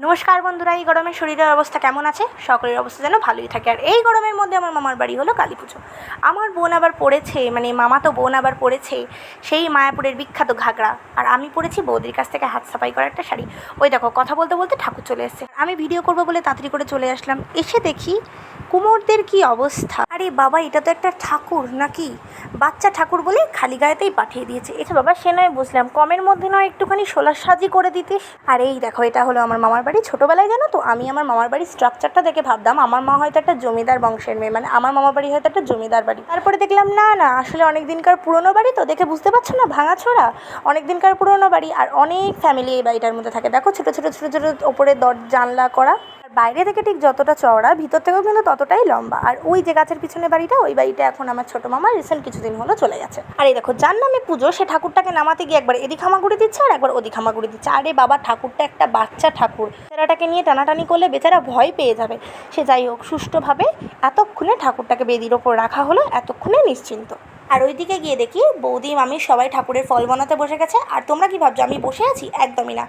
নমস্কার বন্ধুরা, এই গরমে শরীরের অবস্থা কেমন আছে? সকলের অবস্থা যেন ভালোই থাকে। আর এই গরমের মধ্যে আমার মামার বাড়ি হলো কালী পুজো। আমার বোন আবার পড়েছে, মামাতো বোন আবার পড়েছে সেই মায়াপুরের বিখ্যাত ঘাগরা, আর আমি পড়েছি বৌদির কাছ থেকে হাত সাফাই করা একটা শাড়ি। ওই দেখো, কথা বলতে বলতে ঠাকুর চলে এসেছে। আমি ভিডিও করবো বলে তাড়াতাড়ি করে চলে আসলাম। এসে দেখি কুমোরদের কি অবস্থা। আরে বাবা, এটা তো একটা ঠাকুর নাকি বাচ্চা ঠাকুর বলে খালি গায়েতেই পাঠিয়ে দিয়েছে। এটা বাবা, সে নয় বুঝলাম, কমের মধ্যে নয় একটুখানি সোলার সাজি করে দিতিস। আর এই দেখো, এটা হলো আমার মামার বাড়ি। ছোটোবেলায় জানো তো, আমি আমার মামার বাড়ির স্ট্রাকচারটা দেখে ভাবতাম আমার মা হয়তো একটা জমিদার বংশের মেয়ে, আমার মামার বাড়ি হয়তো একটা জমিদার বাড়ি। তারপরে দেখলাম না না, আসলে অনেক দিনকার পুরনো বাড়ি, তো দেখে বুঝতে পারছো না, ভাঙাছোড়া অনেক দিনকার পুরনো বাড়ি। আর অনেক ফ্যামিলি এই বাড়িটার মধ্যে থাকে। দেখো, ছোটো ছোটো ছোটো ছোটো ওপরে জানলা করা। বাইরে থেকে ঠিক যতটা চওড়া, ভিতর থেকেও কিন্তু ততটাই লম্বা। আর ওই যে গাছের পিছনে বাড়িটা, ওই বাড়িটা এখন আমার ছোটো মামা রিসেন্ট কিছুদিন হলো চলে গেছে। আর এই দেখো, যার নামে পুজো, সে ঠাকুরটাকে নামাতে গিয়ে একবার এদিক হামাগুড়ি দিচ্ছে আর একবার ওদিক হামাগুড়ি দিচ্ছে। আরে বাবা, ঠাকুরটা একটা বাচ্চা ঠাকুর, বেচারাটাকে নিয়ে টানাটানি করলে বেচারা ভয় পেয়ে যাবে। সে যাই হোক, সুষ্ঠুভাবে এতক্ষণে ঠাকুরটাকে বেদির ওপর রাখা হলো, এতক্ষণে নিশ্চিন্ত। আর ওইদিকে গিয়ে দেখি বৌদি মামি সবাই ঠাকুরের ফল বানাতে বসে গেছে। আর তোমরা কি ভাবছো আমি বসে আছি? একদমই না।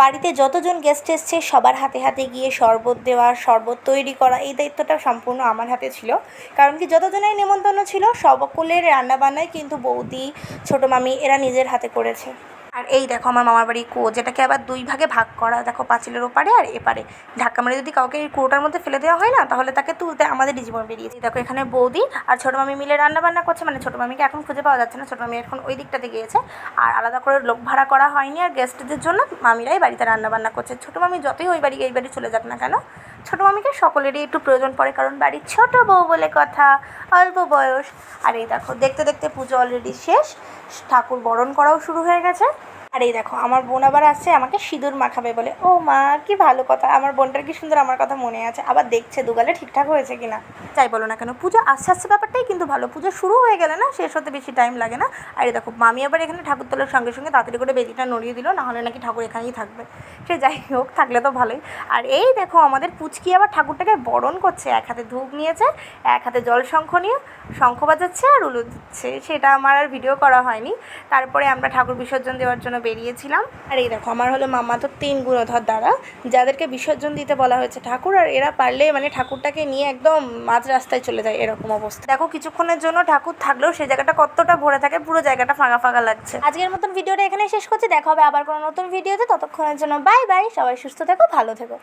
বাড়িতে যতজন গেস্ট এসছে সবার হাতে হাতে গিয়ে শরবত দেওয়া, শরবত তৈরি করা, এই দায়িত্বটা সম্পূর্ণ আমার হাতে ছিল। কারণ কি, যতজনের নেমন্তন্ন ছিল সকলের রান্নাবান্নাই কিন্তু বৌদি, ছোটো মামি এরা নিজের হাতে করেছে। আর এই দেখো আমার মামার বাড়ি কুয়ো, যেটাকে আবার দুই ভাগে ভাগ করা। দেখো, পাঁচিলের ওপারে আর এপারে। ধাক্কা মেরে যদি কাউকে এই কুয়োটার মধ্যে ফেলে দেওয়া হয় না, তাহলে তাকে তুলতে আমাদেরই জীবন বেরিয়েছে। দেখো, এখানে বৌদি আর ছোটো মামি মিলে রান্নাবান্না করছে। ছোটো মামিকে এখন খুঁজে পাওয়া যাচ্ছে না, ছোটো মামি এখন ওই দিকটাতে গিয়েছে। আর আলাদা করে লোক ভাড়া করা হয়নি। আর গেস্টদের জন্য মামিরাই বাড়িতে রান্নাবান্না করছে। ছোটো মামি যতই ওই বাড়ি এই বাড়ি চলে যাক না কেন, ছোটো মামিকে সকলেরই একটু প্রয়োজন পড়ে, কারণ বাড়ির ছোটো বউ বলে কথা, অল্প বয়স। আর এই দেখো, দেখতে দেখতে পুজো অলরেডি শেষ, ঠাকুর বরণ করাও শুরু হয়ে গেছে। আর এই দেখো, আমার বোন আবার আসছে আমাকে সিঁদুর মাখাবে বলে। ও মা, কি ভালো কথা, আমার বোনটার কি সুন্দর আমার কথা মনে আছে, আবার দেখছে দুগালে ঠিকঠাক হয়েছে কিনা। যাই বলো না কেন, পুজো আস্তে আস্তে ব্যাপারটাই কিন্তু ভালো। পুজো শুরু হয়ে গেলে না, শেষ হতে বেশি টাইম লাগে না। আর এই দেখো, মামি আবার এখানে ঠাকুর তোলার সঙ্গে সঙ্গে তাড়াতাড়ি করে বেদিটা নড়িয়ে দিল, নাহলে নাকি ঠাকুর এখানেই থাকবে। সে যাই হোক, থাকলে তো ভালোই। আর এই দেখো, আমাদের পুচকি আবার ঠাকুরটাকে বরণ করছে। এক হাতে ধূপ নিয়েছে, এক হাতে জল শঙ্খ নিয়ে শঙ্খ বাজাচ্ছে আর উলু দিচ্ছে। সেটা আমার আর ভিডিও করা হয়নি। তারপরে আমরা ঠাকুর বিসর্জন দেওয়ার জন্য বেরিয়েছিলাম। আর এই দেখো, আমার হলো মামাতো 3 গুণধর দ্বারা, যাদেরকে বিসর্জন দিতে বলা হয়েছে ঠাকুর। আর এরা পারলে ঠাকুরটাকে নিয়ে একদম মাঝ রাস্তায় চলে যায়, এরকম অবস্থা। দেখো, কিছুক্ষণের জন্য ঠাকুর থাকলেও সেই জায়গাটা কতটা ভরে থাকে, পুরো জায়গাটা ফাঁকা ফাঁকা লাগছে। আজকের মতন ভিডিওটা এখানেই শেষ করছি। দেখা হবে আবার কোনো নতুন ভিডিওতে। ততক্ষণের জন্য বাই বাই। সবাই সুস্থ থেকো, ভালো থেকো।